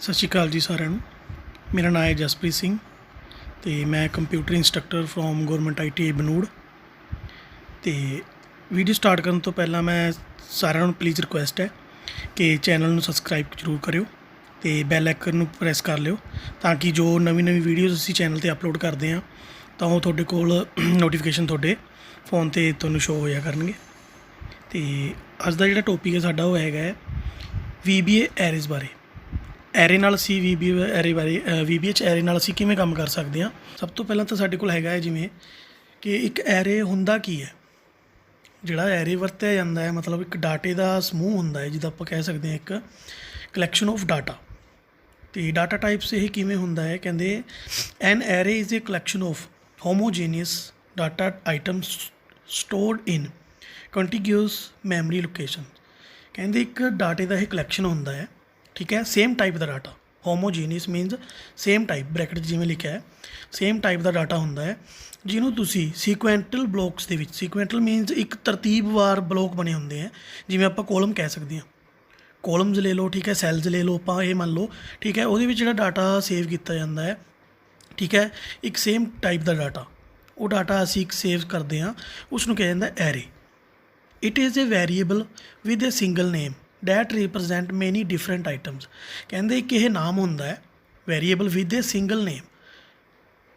ਸਤਿ ਸ਼੍ਰੀ ਅਕਾਲ ਜੀ ਸਾਰਿਆਂ ਨੂੰ। ਮੇਰਾ ਨਾਮ ਹੈ ਜਸਪ੍ਰੀਤ ਸਿੰਘ ਤੇ ਮੈਂ computer instructor from government ITI Banur. ਤੇ ਵੀਡੀਓ ਸਟਾਰਟ ਕਰਨ ਤੋਂ ਪਹਿਲਾਂ ਮੈਂ ਸਾਰਿਆਂ ਨੂੰ ਪਲੀਜ਼ ਰਿਕੁਐਸਟ ਹੈ ਕਿ ਚੈਨਲ ਨੂੰ ਸਬਸਕ੍ਰਾਈਬ ਜ਼ਰੂਰ ਕਰਿਓ ਤੇ ਬੈਲ ਆਈਕਨ ਨੂੰ ਪ੍ਰੈਸ ਕਰ ਲਿਓ ਤਾਂ ਕਿ ਜੋ ਨਵੀਂ ਵੀਡੀਓਜ਼ ਅਸੀਂ ਚੈਨਲ ਤੇ ਅਪਲੋਡ ਕਰਦੇ ਹਾਂ ਤਾਂ ਉਹ ਤੁਹਾਡੇ ਕੋਲ ਨੋਟੀਫਿਕੇਸ਼ਨ ਤੁਹਾਡੇ ਫੋਨ ਤੇ ਤੁਹਾਨੂੰ ਸ਼ੋ ਹੋਇਆ ਕਰਨਗੇ। ਤੇ ਅੱਜ ਦਾ ਜਿਹੜਾ ਟੌਪਿਕ ਹੈ ਸਾਡਾ ਉਹ ਹੈਗਾ VBA ਐਰੇਜ਼ ਬਾਰੇ। ਐਰੇ ਨਾਲ ਅਸੀਂ VBA ਐਰੇ ਬਾਰੇ VBA 'ਚ ਐਰੇ ਨਾਲ ਅਸੀਂ ਕਿਵੇਂ ਕੰਮ ਕਰ ਸਕਦੇ ਹਾਂ। ਸਭ ਤੋਂ ਪਹਿਲਾਂ ਤਾਂ ਸਾਡੇ ਕੋਲ ਹੈਗਾ ਜਿਵੇਂ ਕਿ ਇੱਕ ਐਰੇ ਹੁੰਦਾ ਕੀ ਹੈ। ਜਿਹੜਾ ਐਰੇ ਵਰਤਿਆ ਜਾਂਦਾ ਹੈ ਮਤਲਬ ਇੱਕ ਡਾਟੇ ਦਾ ਸਮੂਹ ਹੁੰਦਾ ਹੈ, ਜਿੱਦਾਂ ਆਪਾਂ ਕਹਿ ਸਕਦੇ ਹਾਂ ਇੱਕ ਕਲੈਕਸ਼ਨ ਆਫ ਡਾਟਾ। ਅਤੇ ਡਾਟਾ ਟਾਈਪਸ ਇਹ ਕਿਵੇਂ ਹੁੰਦਾ ਹੈ, ਕਹਿੰਦੇ an array is a collection of homogeneous data items stored in contiguous memory location. ਕਹਿੰਦੇ ਇੱਕ ਡਾਟੇ ਦਾ ਇਹ ਕਲੈਕਸ਼ਨ ਹੁੰਦਾ ਹੈ, ਠੀਕ ਹੈ, ਸੇਮ ਟਾਈਪ ਦਾ data. Homogeneous means same type, bracket ਜਿਵੇਂ ਲਿਖਿਆ ਹੈ ਸੇਮ ਟਾਈਪ ਦਾ ਡਾਟਾ ਹੁੰਦਾ ਹੈ ਜਿਹਨੂੰ ਤੁਸੀਂ ਸੀਕੁਐਂਟਲ ਬਲੋਕਸ ਦੇ ਵਿੱਚ, ਸੀਕੁਐਂਟਲ ਮੀਨਸ ਇੱਕ ਤਰਤੀਬਵਾਰ ਬਲੋਕ ਬਣੇ ਹੁੰਦੇ ਹੈ, ਜਿਵੇਂ ਆਪਾਂ ਕੋਲਮ ਕਹਿ ਸਕਦੇ ਹਾਂ। ਕੋਲਮਸ ਲੈ ਲਓ, ਠੀਕ ਹੈ, ਸੈਲਜ਼ ਲੈ ਲਓ, ਆਪਾਂ ਇਹ ਮੰਨ ਲਓ, ਠੀਕ ਹੈ। ਉਹਦੇ ਵਿੱਚ ਜਿਹੜਾ ਡਾਟਾ ਸੇਵ ਕੀਤਾ ਜਾਂਦਾ ਹੈ, ਠੀਕ ਹੈ, ਇੱਕ ਸੇਮ ਟਾਈਪ ਦਾ ਡਾਟਾ, ਉਹ ਡਾਟਾ ਅਸੀਂ ਇੱਕ ਸੇਵ ਕਰਦੇ ਹਾਂ, ਉਸ ਨੂੰ ਕਿਹਾ ਜਾਂਦਾ array. It is a variable with a single name that represent many different items. ਕਹਿੰਦੇ ਇੱਕ ਇਹ ਨਾਮ ਹੁੰਦਾ ਹੈ variable with a single name,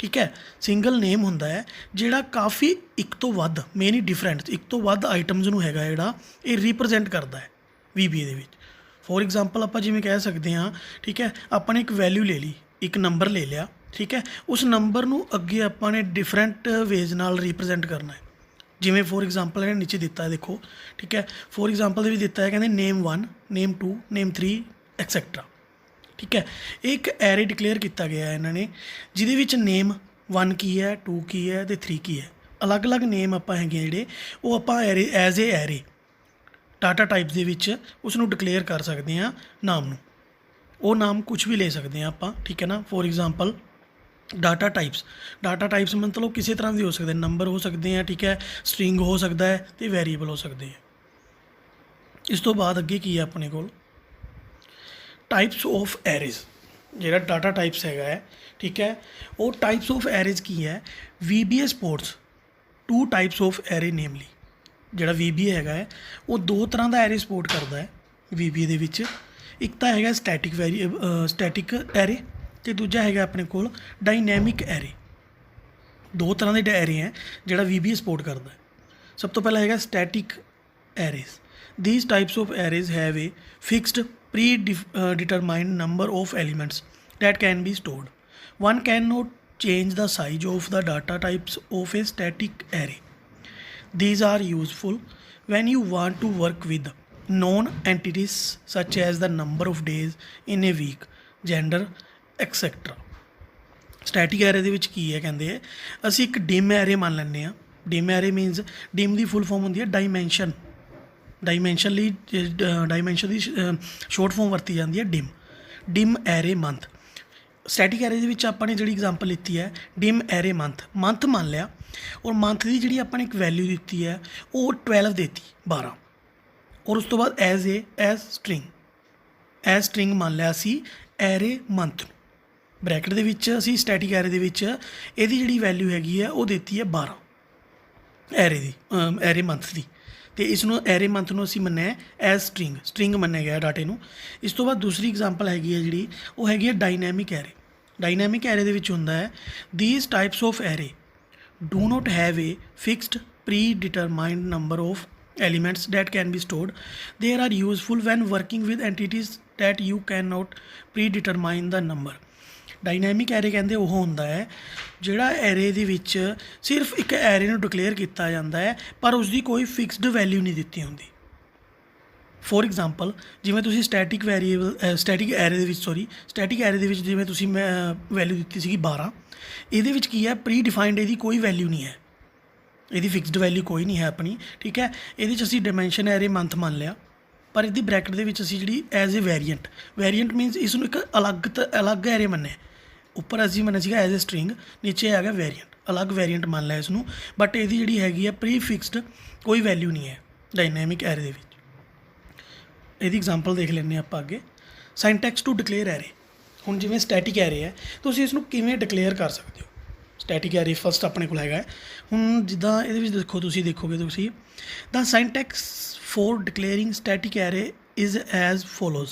ਠੀਕ ਹੈ, ਸਿੰਗਲ ਨੇਮ ਹੁੰਦਾ ਹੈ ਜਿਹੜਾ ਕਾਫੀ ਇੱਕ ਤੋਂ ਵੱਧ ਮੈਨੀ ਡਿਫਰੈਂਟ ਇੱਕ ਤੋਂ ਵੱਧ ਆਈਟਮਸ ਨੂੰ ਹੈਗਾ ਜਿਹੜਾ ਇਹ ਰਿਪਰਜੈਂਟ ਕਰਦਾ ਹੈ VBA ਦੇ ਵਿੱਚ। ਫੋਰ ਐਗਜ਼ਾਮਪਲ ਆਪਾਂ ਜਿਵੇਂ ਕਹਿ ਸਕਦੇ ਹਾਂ, ਠੀਕ ਹੈ, ਆਪਾਂ ਨੇ ਇੱਕ ਵੈਲਿਊ ਲੈ ਲਈ, ਇੱਕ ਨੰਬਰ ਲੈ ਲਿਆ, ਠੀਕ ਹੈ, ਉਸ ਨੰਬਰ ਨੂੰ ਅੱਗੇ ਆਪਾਂ ਨੇ ਡਿਫਰੈਂਟ ਵੇਜ਼ ਨਾਲ ਰਿਪਰਜੈਂਟ ਕਰਨਾ ਹੈ। ਜਿਵੇਂ ਫੋਰ ਐਗਜ਼ਾਮਪਲ ਇਹਨੇ ਨੀਚੇ ਦਿੱਤਾ ਹੈ, ਦੇਖੋ, ਠੀਕ ਹੈ, ਫੋਰ ਐਗਜ਼ਾਮਪਲ ਦੇ ਵੀ ਦਿੱਤਾ ਹੈ, ਕਹਿੰਦੇ ਨੇਮ 1 ਨੇਮ 2 ਨੇਮ 3 ਐਕਸੈਕਟਰਾ, ਠੀਕ ਹੈ। ਇਹ ਇੱਕ ਐਰੇ ਡਿਕਲੇਅਰ ਕੀਤਾ ਗਿਆ ਇਹਨਾਂ ਨੇ ਜਿਹਦੇ ਵਿੱਚ ਨੇਮ 1 ਕੀ ਹੈ, 2 ਕੀ ਹੈ ਅਤੇ 3 ਕੀ ਹੈ। ਅਲੱਗ-ਅਲੱਗ ਨੇਮ ਆਪਾਂ ਹੈਗੇ ਜਿਹੜੇ ਉਹ ਆਪਾਂ array as a array data types ਦੇ ਵਿੱਚ ਉਸ ਨੂੰ ਡਿਕਲੇਅਰ ਕਰ ਸਕਦੇ ਹਾਂ ਨਾਮ ਨੂੰ। ਉਹ ਨਾਮ ਕੁਛ ਵੀ ਲੈ ਸਕਦੇ ਹਾਂ ਆਪਾਂ, ਠੀਕ ਹੈ ਨਾ। ਫੋਰ ਐਗਜ਼ਾਮਪਲ ਡਾਟਾ ਟਾਈਪਸ ਮਤਲਬ ਕਿਸੇ ਤਰ੍ਹਾਂ ਦੇ ਹੋ ਸਕਦੇ, ਨੰਬਰ ਹੋ ਸਕਦੇ ਆ, ਠੀਕ ਹੈ, ਸਟਰਿੰਗ ਹੋ ਸਕਦਾ ਹੈ ਅਤੇ ਵੈਰੀਏਬਲ ਹੋ ਸਕਦੇ ਹੈ। ਇਸ ਤੋਂ ਬਾਅਦ ਅੱਗੇ ਕੀ ਹੈ ਆਪਣੇ ਕੋਲ ਟਾਈਪਸ ਆਫ ਐਰੇਜ਼। ਜਿਹੜਾ ਡਾਟਾ ਟਾਈਪਸ ਹੈਗਾ ਹੈ, ਠੀਕ ਹੈ, ਉਹ ਟਾਈਪਸ ਆਫ ਐਰੇਜ਼ ਕੀ ਹੈ। VBA supports 2 types of array namely. ਜਿਹੜਾ VBA ਹੈਗਾ ਹੈ ਉਹ 2 ਤਰ੍ਹਾਂ ਦਾ ਐਰੇ ਸਪੋਰਟ ਕਰਦਾ ਹੈ VBA ਦੇ ਵਿੱਚ। ਇੱਕ ਤਾਂ ਹੈਗਾ ਸਟੈਟਿਕ ਐਰੇ ਅਤੇ ਦੂਜਾ ਹੈਗਾ ਆਪਣੇ ਕੋਲ ਡਾਇਨੈਮਿਕ ਐਰੇ। 2 ਤਰ੍ਹਾਂ ਦੇ ਐਰੇ ਹੈ ਜਿਹੜਾ VBA ਸਪੋਰਟ ਕਰਦਾ ਹੈ। ਸਭ ਤੋਂ ਪਹਿਲਾਂ ਹੈਗਾ static arrays. These types of arrays have a fixed predetermined number of elements that can be stored. One can not change the size of the data types of a static array. These are useful when you want to work with known entities such as the number of days in a week, gender, etc. Static array ਦੇ ਵਿੱਚ ਕੀ ਹੈ, ਕਹਿੰਦੇ ਅਸੀਂ ਇੱਕ dim array ਮੰਨ ਲੈਂਦੇ ਹਾਂ। Dim array means dim ਦੀ full form ਹੁੰਦੀ ਹੈ ਡਾਈਮੈਂਸ਼ਨ ਦੀ ਸ਼ੋਰਟ ਫਾਰਮ ਵਰਤੀ ਜਾਂਦੀ ਹੈ dim array month. Static array ਦੇ ਵਿੱਚ ਆਪਾਂ ਨੇ ਜਿਹੜੀ ਐਗਜ਼ਾਮਪਲ ਲਿੱਤੀ ਹੈ ਡਿਮ ਐਰੇ ਮੰਥ ਮੰਨ ਲਿਆ, ਔਰ ਮੰਥ ਦੀ ਜਿਹੜੀ ਆਪਾਂ ਨੇ ਇੱਕ ਵੈਲਿਊ ਦਿੱਤੀ ਹੈ ਉਹ 12 ਦੇਤੀ 12, ਔਰ ਉਸ ਤੋਂ ਬਾਅਦ ਐਜ਼ ਸਟਰਿੰਗ ਮੰਨ ਲਿਆ ਅਸੀਂ ਐਰੇ ਮੰਥ ਨੂੰ। ਬ੍ਰੈਕਟ ਦੇ ਵਿੱਚ ਅਸੀਂ ਸਟੈਟਿਕ ਐਰੇ ਦੇ ਵਿੱਚ ਇਹਦੀ ਜਿਹੜੀ ਵੈਲਿਊ ਹੈਗੀ ਹੈ ਉਹ ਦਿੱਤੀ ਹੈ 12 ਐਰੇ ਮੰਥ ਦੀ, ਅਤੇ ਇਸ ਨੂੰ ਐਰੇ ਮੰਥ ਨੂੰ ਅਸੀਂ ਮੰਨਿਆ ਐਜ਼ ਸਟਰਿੰਗ ਮੰਨਿਆ ਗਿਆ ਡਾਟੇ ਨੂੰ। ਇਸ ਤੋਂ ਬਾਅਦ ਦੂਸਰੀ ਐਗਜ਼ਾਮਪਲ ਹੈਗੀ ਹੈ ਜਿਹੜੀ ਉਹ ਹੈਗੀ ਹੈ ਡਾਇਨੈਮਿਕ ਐਰੇ। ਡਾਇਨੈਮਿਕ ਐਰੇ ਦੇ ਵਿੱਚ ਹੁੰਦਾ ਹੈ these types of array do not have a fixed predetermined number of elements that can be stored. They are useful when working with entities that you cannot predetermine the number. Dynamic array ਕਹਿੰਦੇ ਉਹ ਹੁੰਦਾ ਹੈ ਜਿਹੜਾ array ਦੇ ਵਿੱਚ ਸਿਰਫ ਇੱਕ array ਨੂੰ ਡਿਕਲੇਅਰ ਕੀਤਾ ਜਾਂਦਾ ਹੈ ਪਰ ਉਸਦੀ ਕੋਈ ਫਿਕਸਡ ਵੈਲਿਊ ਨਹੀਂ ਦਿੱਤੀ ਹੁੰਦੀ। ਫੋਰ ਐਗਜ਼ਾਮਪਲ ਜਿਵੇਂ ਤੁਸੀਂ ਸਟੈਟਿਕ ਐਰੇ ਦੇ ਵਿੱਚ ਜਿਵੇਂ ਤੁਸੀਂ ਵੈਲਿਊ ਦਿੱਤੀ ਸੀਗੀ 12, ਇਹਦੇ ਵਿੱਚ ਕੀ ਹੈ ਪ੍ਰੀ ਡਿਫਾਈਨਡ ਇਹਦੀ ਕੋਈ ਵੈਲਿਊ ਨਹੀਂ ਹੈ, ਇਹਦੀ ਫਿਕਸਡ ਵੈਲਿਊ ਕੋਈ ਨਹੀਂ ਹੈ ਆਪਣੀ, ਠੀਕ ਹੈ। ਇਹਦੇ 'ਚ ਅਸੀਂ ਡਾਇਮੈਂਸ਼ਨ ਐਰੇ ਮੰਥ ਮੰਨ ਲਿਆ, ਪਰ ਇਹਦੀ ਬ੍ਰੈਕਟ ਦੇ ਵਿੱਚ ਅਸੀਂ ਜਿਹੜੀ ਐਜ਼ ਏ ਵੇਰੀਐਂਟ ਮੀਨਸ ਇਸ ਨੂੰ ਇੱਕ ਅਲੱਗ ਐਰੇ ਮੰਨਿਆ। ਉੱਪਰ ਅਸੀਂ ਮੰਨਿਆ ਸੀਗਾ ਐਜ਼ ਏ ਸਟਰਿੰਗ, ਨੀਚੇ ਹੈਗਾ ਅਲੱਗ ਵੇਰੀਐਂਟ ਮੰਨ ਲਿਆ ਇਸ ਨੂੰ, ਬਟ ਇਹਦੀ ਜਿਹੜੀ ਹੈਗੀ ਹੈ ਪ੍ਰੀ ਫਿਕਸਡ ਕੋਈ ਵੈਲਿਊ ਨਹੀਂ ਹੈ ਡਾਇਨੈਮਿਕ ਐਰੇ ਦੇ ਵਿੱਚ। ਇਹਦੀ ਐਗਜ਼ਾਮਪਲ ਦੇਖ ਲੈਂਦੇ ਹਾਂ ਆਪਾਂ ਅੱਗੇ। Syntax to declare array. ਹੁਣ ਜਿਵੇਂ ਸਟੈਟਿਕ ਐਰੇ ਹੈ, ਤੁਸੀਂ ਇਸ ਨੂੰ ਕਿਵੇਂ ਡਿਕਲੇਅਰ ਕਰ ਸਕਦੇ ਹੋ। ਸਟੈਟਿਕ ਐਰੇ ਫਸਟ ਆਪਣੇ ਕੋਲ ਹੈਗਾ ਹੈ। ਹੁਣ ਜਿੱਦਾਂ ਇਹਦੇ ਵਿੱਚ ਦੇਖੋਗੇ ਤੁਸੀਂ the syntax for declaring static array is as follows.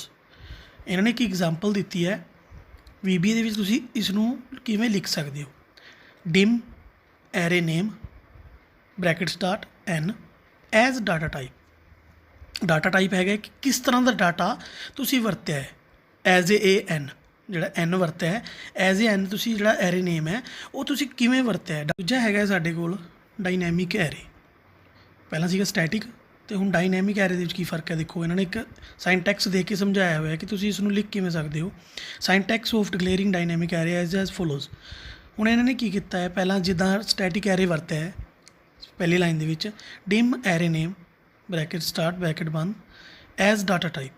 ਇਹਨਾਂ ਨੇ ਇੱਕ ਐਗਜ਼ਾਮਪਲ ਦਿੱਤੀ ਹੈ VBA ਦੇ ਵਿੱਚ, ਤੁਸੀਂ ਇਸ ਨੂੰ ਕਿਵੇਂ ਲਿਖ ਸਕਦੇ ਹੋ। Dim array name bracket start n as data type. Data type ਹੈਗਾ ਕਿ ਕਿਸ ਤਰ੍ਹਾਂ ਦਾ ਡਾਟਾ ਤੁਸੀਂ ਵਰਤਿਆ ਹੈ। ਐਜ਼ ਏ n ਜਿਹੜਾ n ਵਰਤਿਆ ਹੈ, ਐਜ਼ ਏ n ਤੁਸੀਂ ਜਿਹੜਾ ਐਰੇ ਨੇਮ ਹੈ ਉਹ ਤੁਸੀਂ ਕਿਵੇਂ ਵਰਤਿਆ ਹੈ। ਦੂਜਾ ਹੈਗਾ ਸਾਡੇ ਕੋਲ ਡਾਇਨੈਮਿਕ ਐਰੇ। ਪਹਿਲਾਂ ਸੀਗਾ ਸਟੈਟਿਕ ਅਤੇ ਹੁਣ ਡਾਇਨੈਮਿਕ ਐਰੇ ਦੇ ਵਿੱਚ ਕੀ ਫ਼ਰਕ ਹੈ। ਦੇਖੋ ਇਹਨਾਂ ਨੇ ਇੱਕ ਸਾਇੰਟੈਕਸ ਦੇ ਕੇ ਸਮਝਾਇਆ ਹੋਇਆ ਕਿ ਤੁਸੀਂ ਇਸ ਨੂੰ ਲਿਖ ਕਿਵੇਂ ਸਕਦੇ ਹੋ। ਸਾਇੰਟੈਕਸ ਆਫ ਡਿਕਲੇਅਰਿੰਗ ਡਾਇਨੈਮਿਕ ਐਰੇ ਐਜ਼ ਫੋਲੋਜ਼। ਹੁਣ ਇਹਨਾਂ ਨੇ ਕੀ ਕੀਤਾ ਹੈ, ਪਹਿਲਾਂ ਜਿੱਦਾਂ ਸਟੈਟਿਕ ਐਰੇ ਵਰਤਿਆ ਹੈ ਪਹਿਲੀ ਲਾਈਨ ਦੇ ਵਿੱਚ, dim array name bracket start bracket ਬੰਦ ਐਜ਼ ਡਾਟਾ ਟਾਈਪ।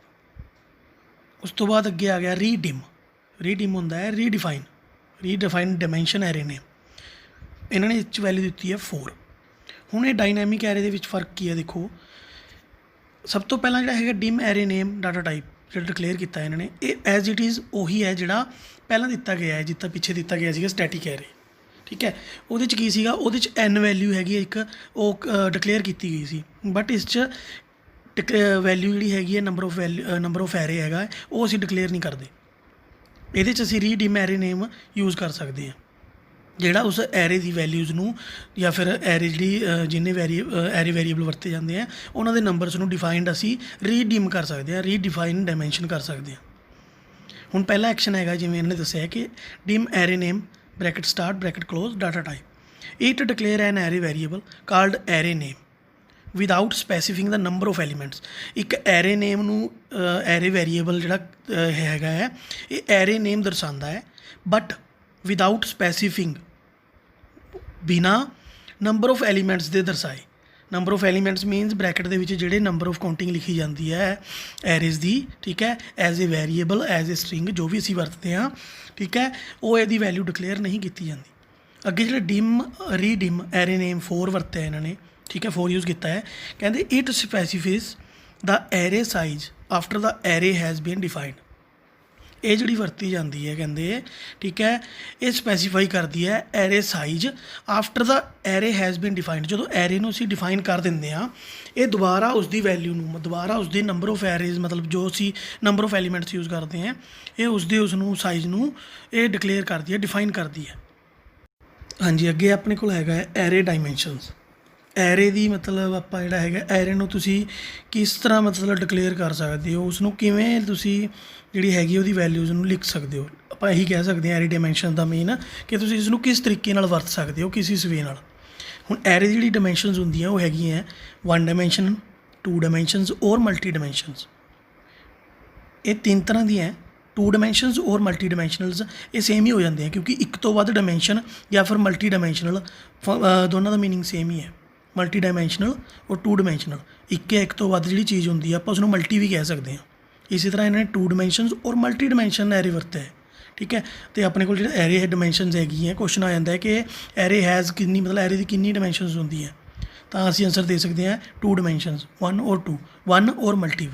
ਉਸ ਤੋਂ ਬਾਅਦ ਅੱਗੇ ਆ ਗਿਆ ਰੀਡਿਮ। ਰੀਡਿਮ ਹੁੰਦਾ ਹੈ ਰੀਡਿਫਾਈਨ ਡਾਇਮੈਂਸ਼ਨ ਐਰੇ ਨੇਮ। ਇਹਨਾਂ ਨੇ ਇਸ 'ਚ ਵੈਲਿਊ ਦਿੱਤੀ ਹੈ 4। ਹੁਣ ਇਹ ਡਾਇਨੈਮਿਕ ਐਰੇ ਦੇ ਵਿੱਚ ਫ਼ਰਕ ਕੀ ਹੈ, ਦੇਖੋ ਸਭ ਤੋਂ ਪਹਿਲਾਂ ਜਿਹੜਾ ਹੈਗਾ ਡਿਮ ਐਰੇ ਨੇਮ ਡਾਟਾ ਟਾਈਪ ਜਿਹੜਾ ਡਿਕਲੇਅਰ ਕੀਤਾ ਇਹਨਾਂ ਨੇ, ਇਹ ਐਜ਼ ਇਟ ਇਜ਼ ਉਹੀ ਹੈ ਜਿਹੜਾ ਪਹਿਲਾਂ ਦਿੱਤਾ ਗਿਆ ਹੈ, ਜਿੱਦਾਂ ਪਿੱਛੇ ਦਿੱਤਾ ਗਿਆ ਸੀਗਾ ਸਟੈਟਿਕ ਐਰੇ। ਠੀਕ ਹੈ, ਉਹਦੇ 'ਚ ਕੀ ਸੀਗਾ, ਉਹਦੇ 'ਚ n ਵੈਲਿਊ ਹੈਗੀ ਹੈ ਇੱਕ, ਉਹ ਡਿਕਲੇਅਰ ਕੀਤੀ ਗਈ ਸੀ। ਬਟ ਇਸ 'ਚ ਵੈਲਿਊ ਜਿਹੜੀ ਹੈਗੀ ਹੈ ਨੰਬਰ ਆਫ ਐਰੇ ਹੈਗਾ, ਉਹ ਅਸੀਂ ਡਿਕਲੇਅਰ ਨਹੀਂ ਕਰਦੇ। ਇਹਦੇ 'ਚ ਅਸੀਂ ਰੀਡਿਮ ਐਰੇ ਨੇਮ ਯੂਜ਼ ਕਰ ਸਕਦੇ ਹਾਂ, ਜਿਹੜਾ ਉਸ ਐਰੇ ਦੀ ਵੈਲਿਊਜ਼ ਨੂੰ ਜਾਂ ਫਿਰ ਐਰੇ ਜਿਹੜੀ ਜਿੰਨੇ ਐਰੇ ਵੇਰੀਏਬਲ ਵਰਤੇ ਜਾਂਦੇ ਆ ਉਹਨਾਂ ਦੇ ਨੰਬਰਸ ਨੂੰ ਡਿਫਾਈਨਡ ਅਸੀਂ ਰੀਡਿਮ ਕਰ ਸਕਦੇ ਹਾਂ, ਰੀਡਿਫਾਈਨ ਡਾਇਮੈਂਸ਼ਨ ਕਰ ਸਕਦੇ ਹਾਂ। ਹੁਣ ਪਹਿਲਾ ਐਕਸ਼ਨ ਹੈਗਾ, ਜਿਵੇਂ ਇਹਨਾਂ ਨੇ ਦੱਸਿਆ ਕਿ dim array name bracket start bracket close data type it declare an array variable called array name without specifying the number of elements. ਇੱਕ ਐਰੇ ਨੇਮ ਨੂੰ ਐਰੇ ਵੇਰੀਏਬਲ ਜਿਹੜਾ ਹੈਗਾ ਹੈ, ਇਹ ਐਰੇ ਨੇਮ ਦਰਸਾਉਂਦਾ ਹੈ, ਬਟ ਵਿਦਾਊਟ ਸਪੈਸੀਫਿੰਗ, ਬਿਨਾਂ ਨੰਬਰ ਆਫ ਐਲੀਮੈਂਟਸ ਦੇ ਦਰਸਾਏ। Number of elements means bracket ਦੇ ਵਿੱਚ ਜਿਹੜੇ ਨੰਬਰ ਆਫ ਕਾਊਂਟਿੰਗ ਲਿਖੀ ਜਾਂਦੀ ਹੈ ਐਰੇਜ਼ ਦੀ, ਠੀਕ ਹੈ, as A variable as a string ਜੋ ਵੀ ਅਸੀਂ ਵਰਤਦੇ ਹਾਂ, ਠੀਕ ਹੈ, ਉਹ ਇਹਦੀ ਵੈਲਿਊ ਡਿਕਲੇਅਰ ਨਹੀਂ ਕੀਤੀ ਜਾਂਦੀ। ਅੱਗੇ ਜਿਹੜਾ ਡਿਮ ਰੀਡਿਮ ਐਰੇ ਨੇਮ 4 ਵਰਤਿਆ ਇਹਨਾਂ ਨੇ, ਠੀਕ ਹੈ, 4 ਯੂਜ਼ ਕੀਤਾ ਹੈ। ਕਹਿੰਦੇ it specifies the array size after the array has been defined. ਇਹ ਜਿਹੜੀ ਵਰਤੀ ਜਾਂਦੀ ਹੈ ਕਹਿੰਦੇ, ਠੀਕ ਹੈ, ਇਹ ਸਪੈਸੀਫਾਈ ਕਰਦੀ ਹੈ array size after the array has been defined. ਜਦੋਂ ਐਰੇ ਨੂੰ ਅਸੀਂ ਡਿਫਾਈਨ ਕਰ ਦਿੰਦੇ ਹਾਂ, ਇਹ ਦੁਬਾਰਾ ਉਸ ਦੀ ਵੈਲਿਊ ਨੂੰ, ਦੁਬਾਰਾ ਉਸ ਦੇ ਨੰਬਰ ਆਫ ਐਰੇਜ਼, ਮਤਲਬ ਜੋ ਅਸੀਂ ਨੰਬਰ ਆਫ ਐਲੀਮੈਂਟਸ ਯੂਜ਼ ਕਰਦੇ ਹਾਂ, ਇਹ ਉਸ ਨੂੰ ਸਾਈਜ਼ ਨੂੰ ਇਹ ਡਿਕਲੇਅਰ ਕਰਦੀ ਹੈ, ਡਿਫਾਈਨ ਕਰਦੀ ਹੈ। ਹਾਂਜੀ, ਅੱਗੇ ਆਪਣੇ ਕੋਲ ਹੈਗਾ ਐਰੇ ਡਾਇਮੈਂਸ਼ਨਸ। ਐਰੇ ਦੀ ਮਤਲਬ ਆਪਾਂ ਜਿਹੜਾ ਹੈਗਾ ਐਰੇ ਨੂੰ ਤੁਸੀਂ ਕਿਸ ਤਰ੍ਹਾਂ ਮਤਲਬ ਡਿਕਲੇਅਰ ਕਰ ਸਕਦੇ ਹੋ, ਉਸ ਨੂੰ ਕਿਵੇਂ ਤੁਸੀਂ ਜਿਹੜੀ ਹੈਗੀ ਉਹਦੀ ਵੈਲਿਊਜ਼ ਨੂੰ ਲਿਖ ਸਕਦੇ ਹੋ। ਆਪਾਂ ਇਹੀ ਕਹਿ ਸਕਦੇ ਹਾਂ ਐਰੇ ਡਾਇਮੈਂਸ਼ਨ ਦਾ ਮੇਨ ਕਿ ਤੁਸੀਂ ਇਸ ਨੂੰ ਕਿਸ ਤਰੀਕੇ ਨਾਲ ਵਰਤ ਸਕਦੇ ਹੋ, ਕਿਸ ਵੇ ਨਾਲ। ਹੁਣ ਐਰੇ ਦੀ ਜਿਹੜੀ ਡਾਇਮੈਂਸ਼ਨਸ ਹੁੰਦੀਆਂ ਉਹ ਹੈਗੀਆਂ 1 ਡਾਇਮੈਂਸ਼ਨ, 2 ਡਾਇਮੈਂਸ਼ਨਸ ਔਰ ਮਲਟੀ ਡਾਇਮੈਂਸ਼ਨਸ। ਇਹ 3 ਤਰ੍ਹਾਂ ਦੀਆਂ 2 ਡਾਇਮੈਂਸ਼ਨਸ ਔਰ ਮਲਟੀ ਡਾਇਮੈਂਸ਼ਨਲਸ ਇਹ ਸੇਮ ਹੀ ਹੋ ਜਾਂਦੇ ਆ, ਕਿਉਂਕਿ ਇੱਕ ਤੋਂ ਵੱਧ ਡਾਇਮੈਂਸ਼ਨ ਜਾਂ ਫਿਰ ਮਲਟੀ ਡਾਇਮੈਂਸ਼ਨਲ ਦੋਨਾਂ ਦਾ ਮੀਨਿੰਗ ਸੇਮ ਹੀ ਹੈ। ਮਲਟੀ ਡਾਇਮੈਂਸ਼ਨਲ ਔਰ 2 ਡਾਇਮੈਂਸ਼ਨਲ, ਇੱਕ ਤੋਂ ਵੱਧ ਜਿਹੜੀ ਚੀਜ਼ ਹੁੰਦੀ ਆ ਆਪਾਂ ਉਸ ਨੂੰ ਮਲਟੀ ਵੀ ਕਹਿ ਸਕਦੇ ਹਾਂ। ਇਸੇ ਤਰ੍ਹਾਂ ਇਹਨਾਂ ਨੇ 2 ਡਾਇਮੈਂਸ਼ਨਸ ਔਰ ਮਲਟੀ ਡਾਇਮੈਂਸ਼ਨ ਐਰੇ ਵਰਤਿਆ ਹੈ, ਠੀਕ ਹੈ। ਅਤੇ ਆਪਣੇ ਕੋਲ ਜਿਹੜਾ ਐਰੇ ਹੈ ਡਾਇਮੈਂਸ਼ਨਸ ਹੈਗੀ ਹੈ, ਕੁਐਸਚਨ ਆ ਜਾਂਦਾ ਹੈ ਕਿ ਐਰੇ ਹੈਜ਼ ਕਿੰਨੀ, ਮਤਲਬ ਐਰੇ ਦੀ ਕਿੰਨੀ ਡਾਇਮੈਂਸ਼ਨਸ ਹੁੰਦੀ ਹੈ, ਤਾਂ ਅਸੀਂ ਆਨਸਰ ਦੇ ਸਕਦੇ ਹਾਂ 2 ਡਾਇਮੈਂਸ਼ਨਸ, 1 ਔਰ 2, 1 ਔਰ ਮਲਟੀ,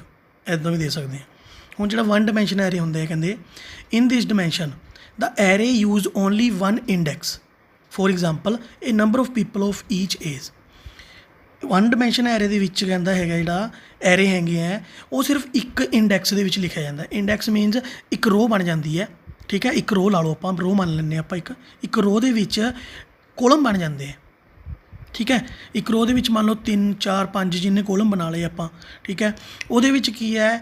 ਇੱਦਾਂ ਵੀ ਦੇ ਸਕਦੇ ਹਾਂ। ਹੁਣ ਜਿਹੜਾ 1 ਡਾਇਮੈਂਸ਼ਨ ਐਰੇ ਹੁੰਦੇ ਆ, ਕਹਿੰਦੇ in this dimension the array use only 1 index, for example a number of people of each age. 1 dimension array ਦੇ ਵਿੱਚ ਕਹਿੰਦਾ ਹੈਗਾ ਜਿਹੜਾ ਐਰੇ ਹੈਗੇ ਹੈ ਉਹ ਸਿਰਫ ਇੱਕ ਇੰਡੈਕਸ ਦੇ ਵਿੱਚ ਲਿਖਿਆ ਜਾਂਦਾ। ਇੰਡੈਕਸ ਮੀਨਸ ਇੱਕ ਰੋ ਬਣ ਜਾਂਦੀ ਹੈ, ਠੀਕ ਹੈ, ਇੱਕ ਰੋ ਲਾ ਲਓ, ਆਪਾਂ ਰੋ ਮੰਨ ਲੈਂਦੇ ਹਾਂ ਆਪਾਂ, ਇੱਕ ਰੋ ਦੇ ਵਿੱਚ ਕੋਲਮ ਬਣ ਜਾਂਦੇ ਆ, ਠੀਕ ਹੈ। ਇੱਕ ਰੋ ਦੇ ਵਿੱਚ ਮੰਨ ਲਓ 3 4 5 ਜਿੰਨੇ ਕੋਲਮ ਬਣਾ ਲਏ ਆਪਾਂ, ਠੀਕ ਹੈ। ਉਹਦੇ ਵਿੱਚ ਕੀ ਹੈ,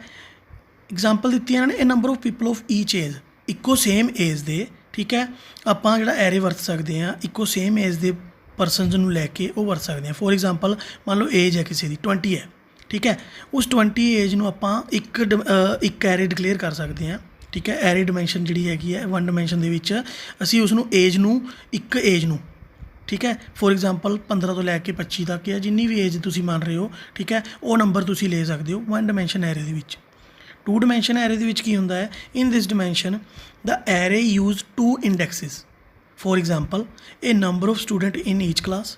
ਐਗਜ਼ਾਮਪਲ ਦਿੱਤੀ ਇਹਨਾਂ ਨੇ, ਇਹ number of people of each age, ਇੱਕੋ ਸੇਮ ਏਜ ਦੇ, ਠੀਕ ਹੈ, ਆਪਾਂ ਜਿਹੜਾ ਐਰੇ ਵਰਤ ਸਕਦੇ ਹਾਂ ਇੱਕੋ ਸੇਮ ਏਜ ਦੇ ਪਰਸਨਸ ਨੂੰ ਲੈ ਕੇ ਉਹ ਵਰਤ ਸਕਦੇ ਹਾਂ। ਫੋਰ ਐਗਜ਼ਾਮਪਲ ਮੰਨ ਲਓ ਏਜ ਹੈ ਕਿਸੇ ਦੀ 20 ਹੈ, ਠੀਕ ਹੈ, ਉਸ 20 ਏਜ ਨੂੰ ਆਪਾਂ ਇੱਕ ਐਰੇ ਡਿਕਲੇਅਰ ਕਰ ਸਕਦੇ ਹਾਂ, ਠੀਕ ਹੈ। ਐਰੇ ਡਾਇਮੈਂਸ਼ਨ ਜਿਹੜੀ ਹੈਗੀ ਹੈ 1 ਡਾਇਮੈਂਸ਼ਨ ਦੇ ਵਿੱਚ ਅਸੀਂ ਉਸ ਨੂੰ ਏਜ ਨੂੰ, ਇੱਕ ਏਜ ਨੂੰ, ਠੀਕ ਹੈ, ਫੋਰ ਐਗਜ਼ਾਮਪਲ 15 ਤੋਂ ਲੈ ਕੇ 25 ਤੱਕ ਜਾਂ ਜਿੰਨੀ ਵੀ ਏਜ ਤੁਸੀਂ ਮੰਨ ਰਹੇ ਹੋ, ਠੀਕ ਹੈ, ਉਹ ਨੰਬਰ ਤੁਸੀਂ ਲੈ ਸਕਦੇ ਹੋ 1 ਡਾਇਮੈਂਸ਼ਨ ਐਰੇ ਦੇ ਵਿੱਚ। 2 ਡਾਇਮੈਂਸ਼ਨ ਐਰੇ ਦੇ ਵਿੱਚ ਕੀ ਹੁੰਦਾ ਹੈ, in this dimension the array use 2 indexes, for example a number of student in each class,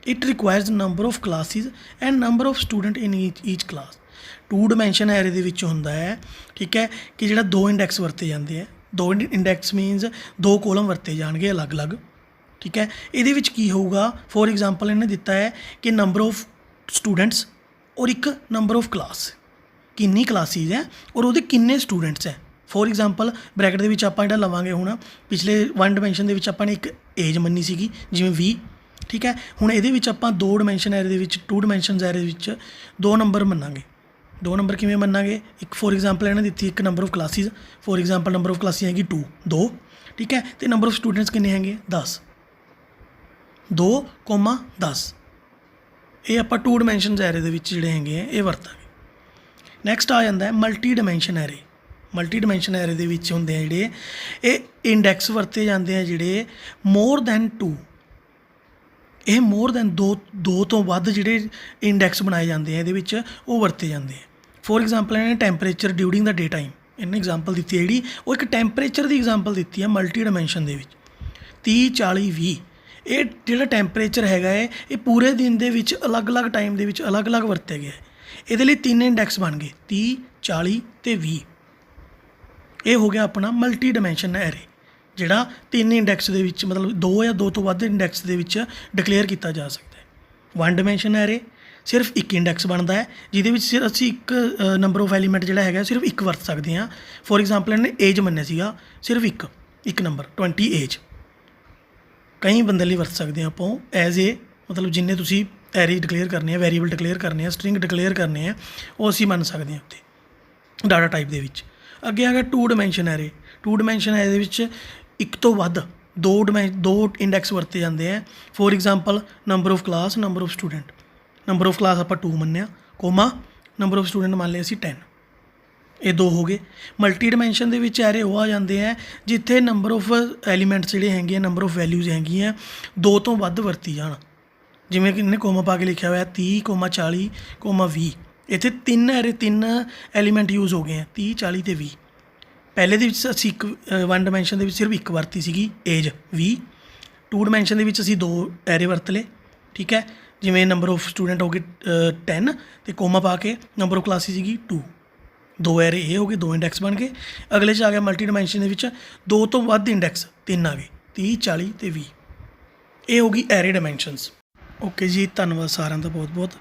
it requires number of classes and number of student in each class। 2 dimension array ਦੇ ਵਿੱਚ ਹੁੰਦਾ ਹੈ, ਠੀਕ ਹੈ, ਕਿ ਜਿਹੜਾ 2 ਇੰਡੈਕਸ ਵਰਤੇ ਜਾਂਦੇ ਆ, ਦੋ ਇੰਡੈਕਸ ਮੀਨਸ ਦੋ ਕੋਲਮ ਵਰਤੇ ਜਾਣਗੇ ਅਲੱਗ-ਅਲੱਗ, ਠੀਕ ਹੈ। ਇਹਦੇ ਵਿੱਚ ਕੀ ਹੋਊਗਾ, ਫੋਰ ਐਗਜ਼ਾਮਪਲ ਇਹਨੇ ਦਿੱਤਾ ਹੈ ਕਿ ਨੰਬਰ ਆਫ ਸਟੂਡੈਂਟਸ ਔਰ ਇੱਕ ਨੰਬਰ ਆਫ ਕਲਾਸ, ਕਿੰਨੀ ਕਲਾਸਿਸ ਹੈ ਔਰ ਉਹਦੇ ਕਿੰਨੇ ਸਟੂਡੈਂਟਸ ਹੈ। ਫੋਰ ਐਗਜ਼ਾਮਪਲ ਬ੍ਰੈਕਟ ਦੇ ਵਿੱਚ ਆਪਾਂ ਜਿਹੜਾ ਲਵਾਂਗੇ, ਹੁਣ ਪਿਛਲੇ 1 ਡਾਇਮੈਂਸ਼ਨ ਦੇ ਵਿੱਚ ਆਪਾਂ ਨੇ ਇੱਕ ਏਜ ਮੰਨੀ ਸੀਗੀ ਜਿਵੇਂ 20, ਠੀਕ ਹੈ। ਹੁਣ ਇਹਦੇ ਵਿੱਚ ਆਪਾਂ 2 ਡਾਇਮੈਂਸ਼ਨ ਐਰੇ ਦੇ ਵਿੱਚ 2 ਡਾਇਮੈਂਸ਼ਨਸ ਐਰੇ ਦੇ ਵਿੱਚ 2 ਨੰਬਰ ਮੰਨਾਂਗੇ। 2 ਨੰਬਰ ਕਿਵੇਂ ਮੰਨਾਂਗੇ, ਇੱਕ ਫੋਰ ਐਗਜ਼ਾਮਪਲ ਇਹਨੇ ਦਿੱਤੀ ਇੱਕ number of classes, for example number of classes ਹੈਗੀ 2, ਠੀਕ ਹੈ। ਅਤੇ ਨੰਬਰ ਆਫ ਸਟੂਡੈਂਟਸ ਕਿੰਨੇ ਹੈਗੇ 10, 2,10। ਇਹ ਆਪਾਂ 2 ਡਾਇਮੈਂਸ਼ਨਸ ਐਰੇ ਦੇ ਵਿੱਚ ਜਿਹੜੇ ਹੈਗੇ ਆ ਇਹ ਵਰਤਾਂਗੇ। ਨੈਕਸਟ ਆ ਜਾਂਦਾ ਹੈ multi dimension array. Multi dimension array ਦੇ ਵਿੱਚ ਹੁੰਦੇ ਆ ਜਿਹੜੇ ਇਹ ਇੰਡੈਕਸ ਵਰਤੇ ਜਾਂਦੇ ਆ ਜਿਹੜੇ ਮੋਰ ਦੈਨ 2, ਇਹ ਮੋਰ ਦੈਨ ਦੋ ਤੋਂ ਵੱਧ ਜਿਹੜੇ ਇੰਡੈਕਸ ਬਣਾਏ ਜਾਂਦੇ ਆ ਇਹਦੇ ਵਿੱਚ ਉਹ ਵਰਤੇ ਜਾਂਦੇ ਆ। ਫੋਰ ਐਗਜ਼ਾਮਪਲ ਇਹਨੇ ਟੈਂਪਰੇਚਰ ਡਿਊਰਿੰਗ ਦਾ ਡੇ ਟਾਈਮ ਇਹਨੇ ਐਗਜ਼ਾਮਪਲ ਦਿੱਤੀ ਹੈ ਜਿਹੜੀ, ਉਹ ਇੱਕ ਟੈਂਪਰੇਚਰ ਦੀ ਐਗਜ਼ਾਮਪਲ ਦਿੱਤੀ ਹੈ ਮਲਟੀ ਡਾਇਮੈਂਸ਼ਨ ਦੇ ਵਿੱਚ। 30, 40, 20 ਇਹ ਜਿਹੜਾ ਟੈਂਪਰੇਚਰ ਹੈਗਾ ਹੈ ਇਹ ਪੂਰੇ ਦਿਨ ਦੇ ਵਿੱਚ ਅਲੱਗ-ਅਲੱਗ ਟਾਈਮ ਦੇ ਵਿੱਚ ਅਲੱਗ-ਅਲੱਗ ਵਰਤਿਆ ਗਿਆ ਹੈ। ਇਹਦੇ ਲਈ 3 ਇੰਡੈਕਸ ਬਣ ਗਏ 30, 40 ਅਤੇ 20। ਇਹ ਹੋ ਗਿਆ ਆਪਣਾ ਮਲਟੀ ਡਾਇਮੈਂਸ਼ਨ ਐਰੇ, ਜਿਹੜਾ 3 ਇੰਡੈਕਸ ਦੇ ਵਿੱਚ ਮਤਲਬ 2 ਜਾਂ 2 ਤੋਂ ਵੱਧ ਇੰਡੈਕਸ ਦੇ ਵਿੱਚ ਡਿਕਲੇਅਰ ਕੀਤਾ ਜਾ ਸਕਦਾ ਹੈ। 1 ਡਾਇਮੈਂਸ਼ਨ ਐਰੇ ਸਿਰਫ ਇੱਕ ਇੰਡੈਕਸ ਬਣਦਾ ਹੈ ਜਿਹਦੇ ਵਿੱਚ ਸਿਰਫ ਅਸੀਂ ਇੱਕ ਨੰਬਰ ਆਫ ਐਲੀਮੈਂਟ ਜਿਹੜਾ ਹੈਗਾ ਸਿਰਫ ਇੱਕ ਵਰਤ ਸਕਦੇ ਹਾਂ। ਫੋਰ ਐਗਜ਼ਾਮਪਲ ਇਹਨੇ ਏਜ ਮੰਨਿਆ ਸੀਗਾ ਸਿਰਫ ਇੱਕ ਨੰਬਰ 20 ਏਜ, ਕਈ ਬੰਦੇ ਲਈ ਵਰਤ ਸਕਦੇ ਹਾਂ ਆਪਾਂ ਐਜ਼ ਏ, ਮਤਲਬ ਜਿੰਨੇ ਤੁਸੀਂ ਐਰੇ ਡਿਕਲੇਅਰ ਕਰਨੇ ਆ, ਵੈਰੀਏਬਲ ਡਿਕਲੇਅਰ ਕਰਨੇ ਆ, ਸਟਰਿੰਗ ਡਿਕਲੇਅਰ ਕਰਨੇ ਆ, ਉਹ ਅਸੀਂ ਮੰਨ ਸਕਦੇ ਹਾਂ ਉੱਤੇ ਡਾਟਾ ਟਾਈਪ ਦੇ ਵਿੱਚ। ਅੱਗੇ ਆ ਗਿਆ 2 ਡਾਇਮੈਂਸ਼ਨ ਐਰੇ। 2 ਡਾਇਮੈਂਸ਼ਨ ਐਰੇ ਦੇ ਵਿੱਚ ਇੱਕ ਤੋਂ ਵੱਧ 2 ਇੰਡੈਕਸ ਵਰਤੇ ਜਾਂਦੇ ਆ। For example number of class, number of student. Number of class ਆਪਾਂ 2 ਮੰਨਿਆ, ਕੋਮਾ ਨੰਬਰ ਆਫ ਸਟੂਡੈਂਟ ਮੰਨ ਲਏ ਅਸੀਂ 10, ਇਹ 2 ਹੋ ਗਏ। ਮਲਟੀ ਡਾਇਮੈਂਸ਼ਨ ਦੇ ਵਿੱਚ ਐਰੇ ਉਹ ਆ ਜਾਂਦੇ ਆ ਜਿੱਥੇ ਨੰਬਰ ਆਫ ਐਲੀਮੈਂਟਸ ਜਿਹੜੇ ਹੈਗੇ ਆ, ਨੰਬਰ ਆਫ ਵੈਲਿਊਜ਼ ਹੈਗੀਆਂ 2 ਤੋਂ ਵੱਧ ਵਰਤੀ ਜਾਣ। ਜਿਵੇਂ ਕਿ ਇਹਨੇ ਕੋਮਾ ਪਾ ਕੇ ਲਿਖਿਆ ਹੋਇਆ 30, 40, 20, ਇੱਥੇ 3 ਐਰੇ 3 ਐਲੀਮੈਂਟ ਯੂਜ਼ ਹੋ ਗਏ ਆ 30, 40 ਅਤੇ 20। ਪਹਿਲੇ ਦੇ ਵਿੱਚ ਅਸੀਂ 1 ਡਾਇਮੈਂਸ਼ਨ ਦੇ ਵਿੱਚ ਸਿਰਫ ਇੱਕ ਵਰਤੀ ਸੀਗੀ ਏਜ 20। 2 ਡਾਇਮੈਂਸ਼ਨ ਦੇ ਵਿੱਚ ਅਸੀਂ 2 ਐਰੇ ਵਰਤ ਲਏ, ਠੀਕ ਹੈ। ਜਿਵੇਂ ਨੰਬਰ ਆਫ ਸਟੂਡੈਂਟ ਹੋ ਗਏ 10 ਅਤੇ ਕੋਮਾ ਪਾ ਕੇ ਨੰਬਰ ਆਫ ਕਲਾਸਿਸ ਸੀਗੀ 2 ਐਰੇ ਇਹ ਹੋ ਗਏ, 2 ਇੰਡੈਕਸ ਬਣ ਗਏ। ਅਗਲੇ 'ਚ ਆ ਗਿਆ ਮਲਟੀ ਡਾਇਮੈਂਸ਼ਨ ਦੇ ਵਿੱਚ 2 ਤੋਂ ਵੱਧ ਇੰਡੈਕਸ 3 ਆ ਗਏ 30, 40 ਅਤੇ 20। ਇਹ ਹੋ ਗਈ ਐਰੇ ਡਾਇਮੈਂਸ਼ਨਸ। ਓਕੇ ਜੀ, ਧੰਨਵਾਦ ਸਾਰਿਆਂ ਦਾ ਬਹੁਤ।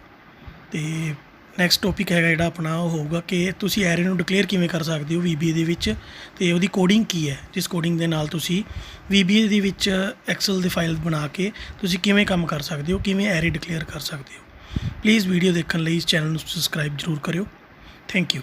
ਅਤੇ ਨੈਕਸਟ ਟੋਪਿਕ ਹੈਗਾ ਜਿਹੜਾ ਆਪਣਾ ਉਹ ਹੋਊਗਾ ਕਿ ਤੁਸੀਂ ਐਰੇ ਨੂੰ ਡਿਕਲੇਅਰ ਕਿਵੇਂ ਕਰ ਸਕਦੇ ਹੋ VBA ਦੇ ਵਿੱਚ, ਅਤੇ ਉਹਦੀ ਕੋਡਿੰਗ ਕੀ ਹੈ, ਜਿਸ ਕੋਡਿੰਗ ਦੇ ਨਾਲ ਤੁਸੀਂ VBA ਦੇ ਵਿੱਚ ਐਕਸਲ ਦੀ ਫਾਈਲ ਬਣਾ ਕੇ ਤੁਸੀਂ ਕਿਵੇਂ ਕੰਮ ਕਰ ਸਕਦੇ ਹੋ, ਕਿਵੇਂ ਐਰੇ ਡਿਕਲੇਅਰ ਕਰ ਸਕਦੇ ਹੋ। ਪਲੀਜ਼ ਵੀਡੀਓ ਦੇਖਣ ਲਈ ਇਸ ਚੈਨਲ ਨੂੰ ਸਬਸਕ੍ਰਾਈਬ ਜ਼ਰੂਰ ਕਰਿਓ। Thank you.